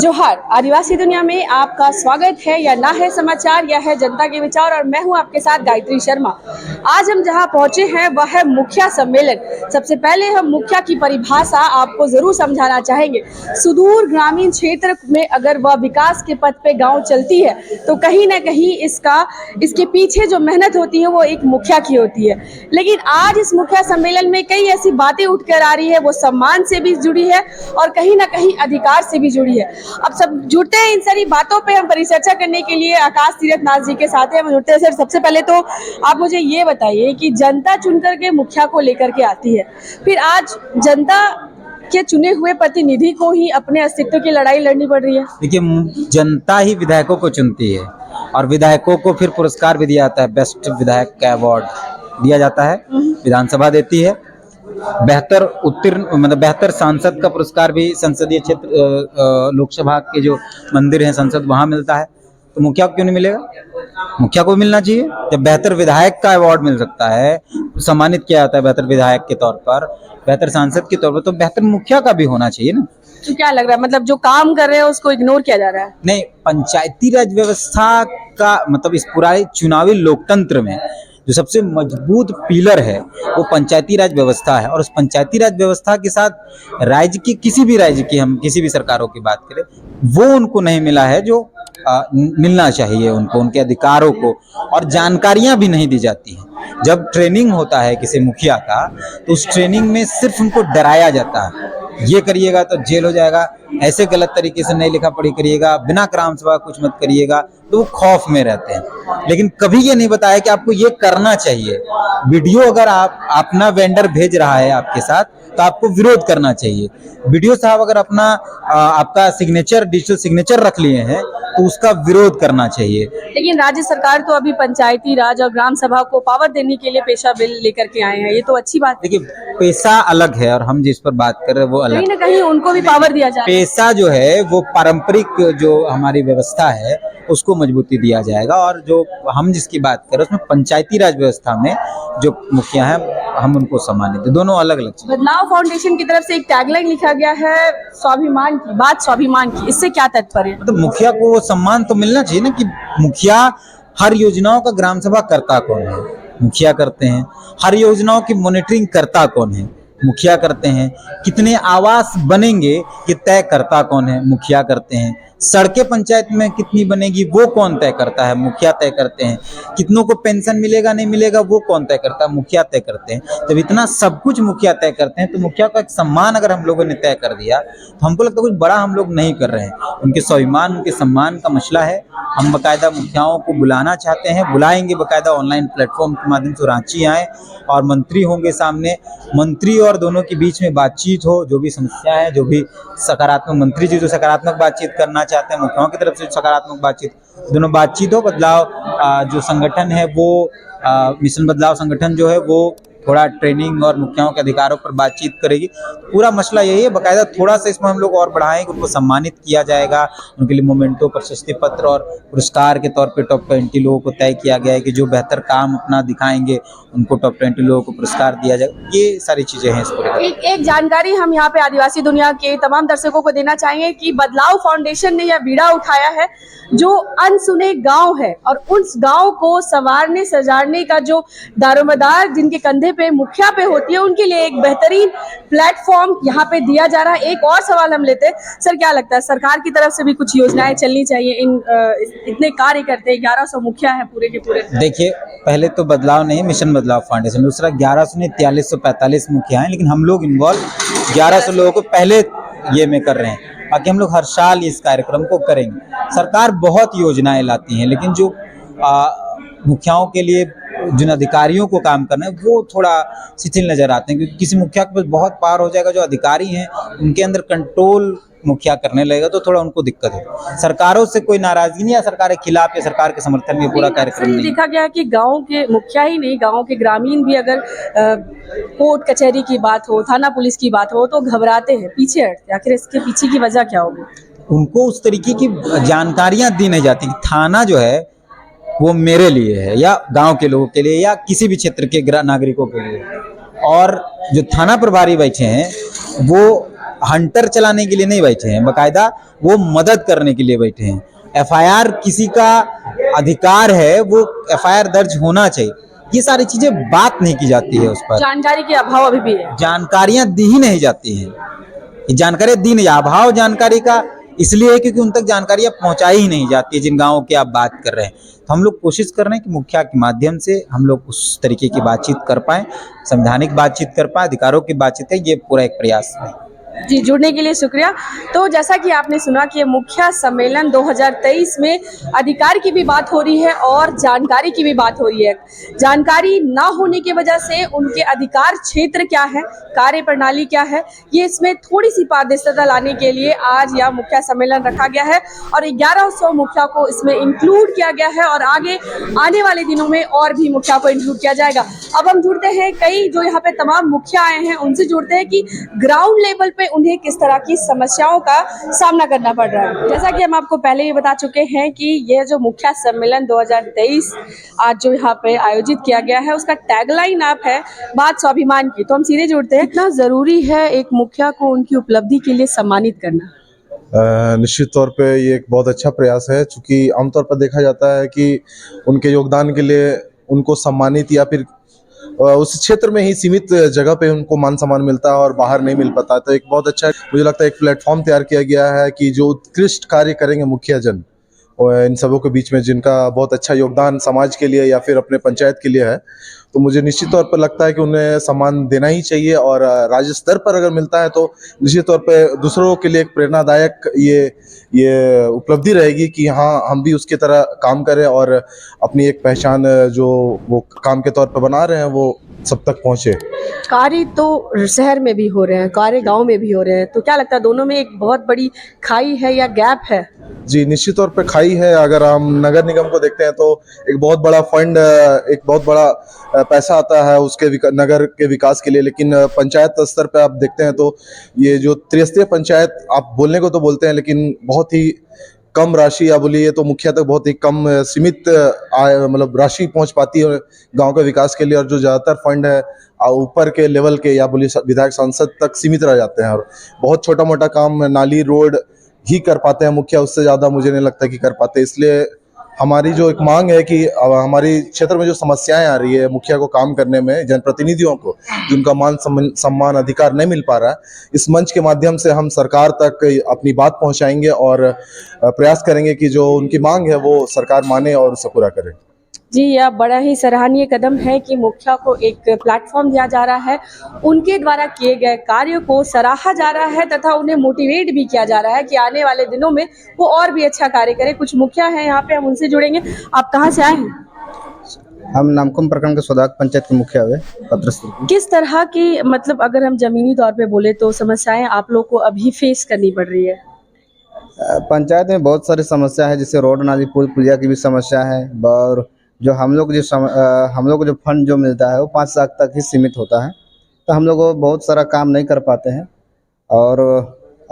जोहार। आदिवासी दुनिया में आपका स्वागत है। या ना है समाचार, या है जनता के विचार, और मैं हूं आपके साथ गायत्री शर्मा। आज हम जहां पहुंचे हैं वह है मुखिया सम्मेलन। सबसे पहले हम मुखिया की परिभाषा आपको जरूर समझाना चाहेंगे। सुदूर ग्रामीण क्षेत्र में अगर वह विकास के पथ पे गांव चलती है तो कहीं ना कहीं इसके पीछे जो मेहनत होती है वो एक मुखिया की होती है। लेकिन आज इस मुखिया सम्मेलन में कई ऐसी बातें उठकर आ रही है, वो सम्मान से भी जुड़ी है और कहीं ना कहीं अधिकार से भी जुड़ी है। अब सब जुड़ते हैं इन सारी बातों पे हम परिचर्चा करने के लिए। आकाश तीरथनाथ जी के साथ हैं, हम जुड़ते हैं। सर, सबसे पहले तो आप मुझे ये बताइए कि जनता चुनकर के मुखिया को लेकर के आती है, फिर आज जनता के चुने हुए प्रतिनिधि को ही अपने अस्तित्व की लड़ाई लड़नी पड़ रही है। देखिए, जनता ही विधायकों को चुनती है और विधायकों को फिर पुरस्कार भी दिया जाता है। बेस्ट विधायक का अवार्ड दिया जाता है, विधानसभा देती है। बेहतर सांसद का पुरस्कार भी संसदीय क्षेत्र लोकसभा के जो मंदिर हैं संसद, वहां मिलता है। तो मुखिया को क्यों नहीं मिलेगा? मुखिया को मिलना चाहिए। जब बेहतर विधायक का अवार्ड मिल सकता है, सम्मानित किया जाता है बेहतर विधायक के तौर पर, बेहतर सांसद के तौर पर, तो बेहतर मुखिया का भी होना चाहिए ना। तो क्या लग रहा है, मतलब जो काम कर रहे हैं उसको इग्नोर किया जा रहा है? नहीं, पंचायती राज व्यवस्था का मतलब इस पूरे चुनावी लोकतंत्र में जो सबसे मजबूत पिलर है वो पंचायती राज व्यवस्था है। और उस पंचायती राज व्यवस्था के साथ राज्य की किसी भी राज्य की, हम किसी भी सरकारों की बात करें, वो उनको नहीं मिला है जो मिलना चाहिए उनको, उनके अधिकारों को। और जानकारियां भी नहीं दी जाती हैं। जब ट्रेनिंग होता है किसी मुखिया का तो उस ट्रेनिंग में सिर्फ उनको डराया जाता है, ये करिएगा तो जेल हो जाएगा, ऐसे गलत तरीके से नहीं लिखा पढ़ी करिएगा, बिना ग्राम सभा कुछ मत करिएगा, तो वो खौफ में रहते हैं। लेकिन कभी ये नहीं बताया कि आपको ये करना चाहिए। वीडियो अगर आप अपना वेंडर भेज रहा है आपके साथ तो आपको विरोध करना चाहिए। वीडियो साहब अगर आपका सिग्नेचर, डिजिटल सिग्नेचर रख लिए हैं तो उसका विरोध करना चाहिए। लेकिन राज्य सरकार तो अभी पंचायती राज और ग्राम सभा को पावर देने के लिए पेशा बिल लेकर के आए हैं, ये तो अच्छी बात है। देखिए, पैसा अलग है और हम जिस पर बात कर रहे हैं वो अलग। कहीं ना कहीं उनको भी पावर दिया जाए। पैसा जो है वो पारंपरिक जो हमारी व्यवस्था है उसको मजबूती दिया जाएगा। और जो हम जिसकी बात कर रहे हैं उसमें पंचायती राज व्यवस्था में जो मुखिया है हम उनको सम्मानित है। दोनों अलग अलग चीज। बदलाव फाउंडेशन की तरफ से एक टैगलाइन लिखा गया है, स्वाभिमान की बात, स्वाभिमान की। इससे क्या तात्पर्य है? मतलब मुखिया को वो सम्मान तो मिलना चाहिए ना कि मुखिया हर योजनाओं का ग्राम सभा करता कौन है? मुखिया करते हैं। हर योजनाओं की मॉनिटरिंग करता कौन है? मुखिया करते हैं। कितने आवास बनेंगे ये तय करता कौन है? मुखिया करते हैं। सड़कें पंचायत में कितनी बनेगी वो कौन तय करता है? मुखिया तय करते हैं। कितनों को पेंशन मिलेगा नहीं मिलेगा वो कौन तय करता है? मुखिया तय करते हैं। जब इतना सब कुछ मुखिया तय करते हैं तो मुखिया का एक सम्मान अगर हम लोगों ने तय कर दिया तो हमको लगता है कुछ बड़ा हम लोग नहीं कर रहे हैं। उनके स्वाभिमान, उनके सम्मान का मसला है। हम बाकायदा मुखियाओं को बुलाना चाहते हैं, बुलाएंगे बाकायदा ऑनलाइन प्लेटफॉर्म के माध्यम से रांची आए और मंत्री होंगे सामने। मंत्री और दोनों के बीच में बातचीत हो, जो भी समस्या है, जो भी सकारात्मक, मंत्री जी जो सकारात्मक बातचीत करना चाहते हैं, मुखियाओं की तरफ से सकारात्मक बातचीत, दोनों बातचीत हो। बदलाव जो संगठन है वो मिशन बदलाव संगठन जो है वो थोड़ा ट्रेनिंग और मुखियाओं के अधिकारों पर बातचीत करेगी। पूरा मसला यही है। बाकायदा थोड़ा सा इसमें हम लोग और बढ़ाएंगे, उनको सम्मानित किया जाएगा। उनके लिए मोमेंटो, प्रशस्ति पत्र और पुरस्कार के तौर पे टॉप 20 लोगों को तय किया गया है कि जो बेहतर काम अपना दिखाएंगे उनको टॉप 20 लोगों को पुरस्कार दिया जाएगा। ये सारी चीजें हैं इस पूरे। एक जानकारी हम यहाँ पे आदिवासी दुनिया के तमाम दर्शकों को देना चाहेंगे कि बदलाव फाउंडेशन ने यह बीड़ा उठाया है जो अनसुने गांव है, और उस गांव को संवारने सजारने का जो दारोमदार जिनके कंधे पे, मुखिया पे होती है, उनके लिए एक बेहतरीन प्लेटफॉर्म यहाँ पे दिया जा रहा है। एक और सवाल हम लेते हैं। सर, क्या लगता है सरकार की तरफ से भी कुछ योजनाएं चलनी चाहिए? इतने कार्य करते हैं, 1100 मुखिया है पूरे के पूरे। देखिए, पहले तो बदलाव नहीं, मिशन बदलाव फाउंडेशन। दूसरा 1100 नहीं 4345 मुखिया हैं, लेकिन हम लोग इन्वॉल्व 1100 लोगों को पहले ये में कर रहे हैं। बाकी हम लोग हर साल इस कार्यक्रम को करेंगे। सरकार बहुत योजनाएं लाती हैं, लेकिन जो मुखियाओं के लिए जिन अधिकारियों को काम करना है वो थोड़ा शिथिल नजर आते हैं, क्योंकि किसी मुखिया के पास बहुत पावर हो जाएगा, जो अधिकारी हैं उनके अंदर कंट्रोल मुखिया करने लगेगा तो थोड़ा उनको दिक्कत है। सरकारों से कोई नाराजगी नहीं, या सरकार के खिलाफ या सरकार के समर्थन में पूरा कार्यक्रम नहीं। देखा गया कि गांव के मुखिया ही नहीं, गांव के ग्रामीण भी अगर कोर्ट कचहरी की बात हो, थाना पुलिस की बात हो तो घबराते हैं, पीछे हटते हैं। आखिर इसके पीछे की वजह क्या होगी? उनको उस तरीके की जानकारियां दी नहीं जाती। थाना जो है वो मेरे लिए है या गांव के लोगों के लिए या किसी भी क्षेत्र के नागरिकों के लिए, और जो थाना प्रभारी बैठे हैं वो हंटर चलाने के लिए नहीं बैठे हैं, बकायदा वो मदद करने के लिए बैठे हैं। एफआईआर किसी का अधिकार है, वो एफआईआर दर्ज होना चाहिए। ये सारी चीजें बात नहीं की जाती है उस पर। जानकारी के अभाव अभी भी है। जानकारियां दी ही नहीं जाती हैं, ये जानकारियां दी नहीं, अभाव जानकारी का इसलिए है क्योंकि उन तक जानकारियां पहुंचाई ही नहीं जाती है जिन गांवों की आप बात कर रहे हैं। तो हम लोग कोशिश कर रहे हैं कि मुखिया के माध्यम से हम लोग उस तरीके की बातचीत कर पाए, संवैधानिक बातचीत कर पाए, अधिकारों की बातचीत है, ये पूरा एक प्रयास है। जी, जुड़ने के लिए शुक्रिया। तो जैसा कि आपने सुना कि मुखिया सम्मेलन 2023 में अधिकार की भी बात हो रही है और जानकारी की भी बात हो रही है। जानकारी ना होने की वजह से उनके अधिकार क्षेत्र क्या है, कार्य प्रणाली क्या है, ये इसमें थोड़ी सी पारदर्शिता लाने के लिए आज यह मुखिया सम्मेलन रखा गया है और 1100 मुखिया को इसमें इंक्लूड किया गया है और आगे आने वाले दिनों में और भी मुखिया को इंक्लूड किया जाएगा। अब हम जुड़ते हैं कई जो यहाँ पे तमाम मुखिया आए हैं उनसे जुड़ते हैं कि ग्राउंड लेवल पे उन्हें किस तरह की समस्याओं का सामना करना पड़ रहा है। जैसा कि हम आपको पहले भी बता चुके हैं कि यह जो मुखिया सम्मेलन 2023 आज जो यहाँ पे आयोजित किया गया है उसका टैगलाइन आप है बात स्वाभिमान की। तो हम सीधे जुड़ते हैं, कितना जरूरी है एक मुखिया को उनकी उपलब्धि के लिए सम्मानित करना? निश्चित तौर पे ये एक बहुत अच्छा प्रयास है, क्योंकि आमतौर पर देखा जाता है कि उनके योगदान के लिए उनको सम्मानित या फिर उस क्षेत्र में ही सीमित जगह पे उनको मान सम्मान मिलता है और बाहर नहीं मिल पाता। तो एक बहुत अच्छा मुझे लगता है एक प्लेटफॉर्म तैयार किया गया है कि जो उत्कृष्ट कार्य करेंगे मुखिया जन और इन सबों के बीच में जिनका बहुत अच्छा योगदान समाज के लिए या फिर अपने पंचायत के लिए है, तो मुझे निश्चित तौर पर लगता है कि उन्हें सम्मान देना ही चाहिए। और राज्य स्तर पर अगर मिलता है तो निश्चित तौर पर दूसरों के लिए एक प्रेरणादायक ये उपलब्धि रहेगी कि हाँ हम भी उसकी तरह काम करें और अपनी एक पहचान जो वो काम के तौर पर बना रहे हैं वो सब तक पहुँचे। कार्य तो शहर में भी हो रहे हैं, कार्य गांव में भी हो रहे हैं, तो क्या लगता है दोनों में एक बहुत बड़ी खाई है या गैप है? जी निश्चित तौर पे खाई है। अगर हम नगर निगम को देखते हैं तो एक बहुत बड़ा फंड, एक बहुत बड़ा पैसा आता है उसके नगर के विकास के लिए, लेकिन पंचायत स्तर पे आप देखते हैं तो ये जो त्रिस्तरीय पंचायत आप बोलने को तो बोलते हैं लेकिन बहुत ही कम राशि या बोलिए तो मुखिया तक बहुत ही कम सीमित मतलब राशि पहुंच पाती है गांव के विकास के लिए। और जो ज़्यादातर फंड है ऊपर के लेवल के या बोलिए विधायक सांसद तक सीमित रह जाते हैं और बहुत छोटा मोटा काम नाली रोड ही कर पाते हैं मुखिया, उससे ज़्यादा मुझे नहीं लगता कि कर पाते। इसलिए हमारी जो एक मांग है कि हमारी क्षेत्र में जो समस्याएं आ रही है मुखिया को काम करने में, जनप्रतिनिधियों को जिनका मान सम्मान अधिकार नहीं मिल पा रहा है, इस मंच के माध्यम से हम सरकार तक अपनी बात पहुंचाएंगे और प्रयास करेंगे कि जो उनकी मांग है वो सरकार माने और उसे पूरा करे। जी, यह बड़ा ही सराहनीय कदम है कि मुखिया को एक प्लेटफॉर्म दिया जा रहा है, उनके द्वारा किए गए कार्यों को सराहा जा रहा है तथा उन्हें मोटिवेट भी किया जा रहा है कि आने वाले दिनों में वो और भी अच्छा कार्य करें। कुछ मुखिया हैं यहाँ पे, हम उनसे जुड़ेंगे। आप कहाँ से आए हैं? हम नामकुम प्रखंड के सोदाग पंचायत के मुखिया हुए पत्रस्तर। किस तरह की मतलब अगर हम जमीनी तौर पे बोले तो समस्याएं आप लोग को अभी फेस करनी पड़ रही है? पंचायत में बहुत सारी समस्या है, जैसे रोड नाली पुल पुलिया की भी समस्या है और जो हम लोग को जो फंड जो मिलता है वो 5 लाख तक ही सीमित होता है, तो हम लोग बहुत सारा काम नहीं कर पाते हैं। और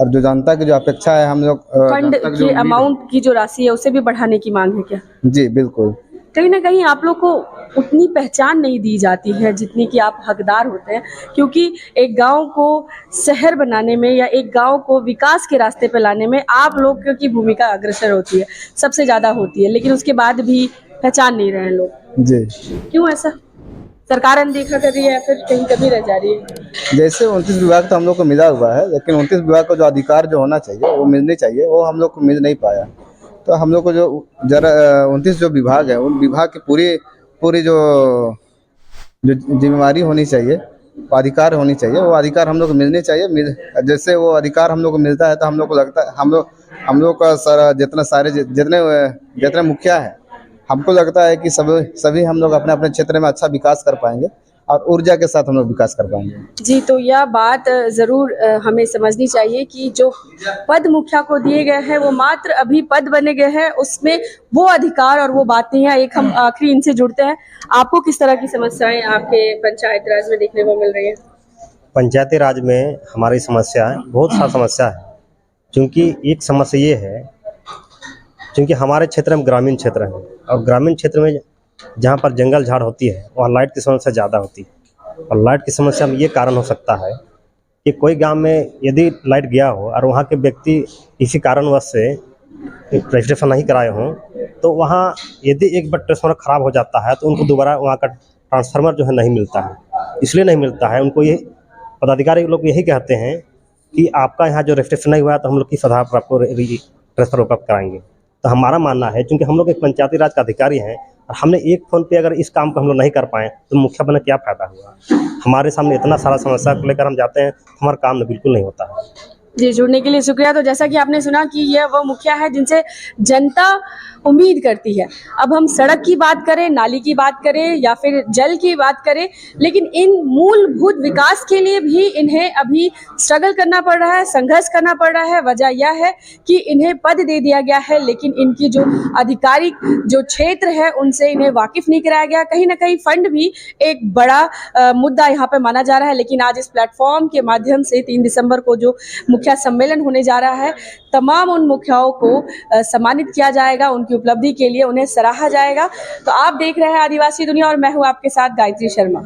जो जनता की जो अपेक्षा है, हम लोग फंड की अमाउंट की जो राशि है उसे भी बढ़ाने की मांग है क्या? जी बिल्कुल। कहीं ना कहीं आप लोग को उतनी पहचान नहीं दी जाती है जितनी कि आप हकदार होते हैं, क्योंकि एक गांव को शहर बनाने में या एक गांव को विकास के रास्ते पर लाने में आप लोग की भूमिका अग्रसर होती है, सबसे ज़्यादा होती है, लेकिन उसके बाद भी पहचान नहीं रहे हैं लोग। जी क्यों ऐसा? सरकार अनदेखा कर रही है या फिर कहीं कभी रह जा रही है? जैसे 29 विभाग तो हम लोग को मिला हुआ है, लेकिन 29 विभाग का जो अधिकार जो होना चाहिए वो मिलनी चाहिए, वो हम लोग को मिल नहीं पाया। तो हम लोग को जो 29 जो विभाग है उन विभाग की पूरी जो जिम्मेवारी होनी चाहिए, अधिकार होनी चाहिए, वो अधिकार हम लोग को मिलने चाहिए। जैसे वो अधिकार हम लोग को मिलता है तो हम लोग को लगता है हम लोग का सारा जितने मुखिया है, हमको लगता है कि सभी हम लोग अपने अपने क्षेत्र में अच्छा विकास कर पाएंगे और ऊर्जा के साथ हम लोग विकास कर पाएंगे। जी, तो यह बात ज़रूर हमें समझनी चाहिए कि जो पद मुखिया को दिए गए हैं वो मात्र अभी पद बने गए हैं, उसमें वो अधिकार और वो बात नहीं है। एक हम आखिरी इनसे जुड़ते हैं। आपको किस तरह की समस्याएं आपके पंचायत राज में देखने को मिल रही है? पंचायती राज में हमारी समस्या है, बहुत सारी समस्या है। क्योंकि एक समस्या ये है, क्योंकि हमारे क्षेत्र में ग्रामीण क्षेत्र है और ग्रामीण क्षेत्र में जहाँ पर जंगल झाड़ होती है वहाँ लाइट की समस्या ज़्यादा होती है। और लाइट की समस्या में ये कारण हो सकता है कि कोई गांव में यदि लाइट गया हो और वहाँ के व्यक्ति किसी कारणवश से रजिस्ट्रेशन नहीं कराए हों, तो वहाँ यदि एक बार ट्रांसफार्मर ख़राब हो जाता है तो उनको दोबारा वहाँ का ट्रांसफार्मर जो है नहीं मिलता है। इसलिए नहीं मिलता है, उनको ये पदाधिकारी लोग यही कहते हैं कि आपका यहाँ जो रजिस्ट्रेशन नहीं हुआ है तो हम लोग किस आधार पर आपको ट्रांसफर उपलब्ध कराएंगे। तो हमारा मानना है, चूँकि हम लोग एक पंचायती राज का अधिकारी हैं और हमने एक फ़ोन पे अगर इस काम को हम लोग नहीं कर पाएँ तो मुखिया बने क्या फ़ायदा हुआ। हमारे सामने इतना सारा समस्या को लेकर हम जाते हैं, हमारा काम बिल्कुल नहीं होता है। जी, जुड़ने के लिए शुक्रिया। तो जैसा कि आपने सुना कि यह वो मुखिया है जिनसे जनता उम्मीद करती है। अब हम सड़क की बात करें, नाली की बात करें या फिर जल की बात करें, लेकिन इन मूलभूत विकास के लिए भी इन्हें अभी स्ट्रगल करना पड़ रहा है, संघर्ष करना पड़ रहा है। वजह यह है कि इन्हें पद दे दिया गया है, लेकिन इनकी जो आधिकारिक जो क्षेत्र है उनसे इन्हें वाकिफ नहीं कराया गया। कहीं ना कहीं फंड भी एक बड़ा मुद्दा यहाँ पे माना जा रहा है। लेकिन आज इस प्लेटफॉर्म के माध्यम से 3 दिसंबर को जो मुखिया सम्मेलन होने जा रहा है, तमाम उन मुखियाओं को सम्मानित किया जाएगा, उनकी उपलब्धि के लिए उन्हें सराहा जाएगा। तो आप देख रहे हैं आदिवासी दुनिया और मैं हूं आपके साथ गायत्री शर्मा।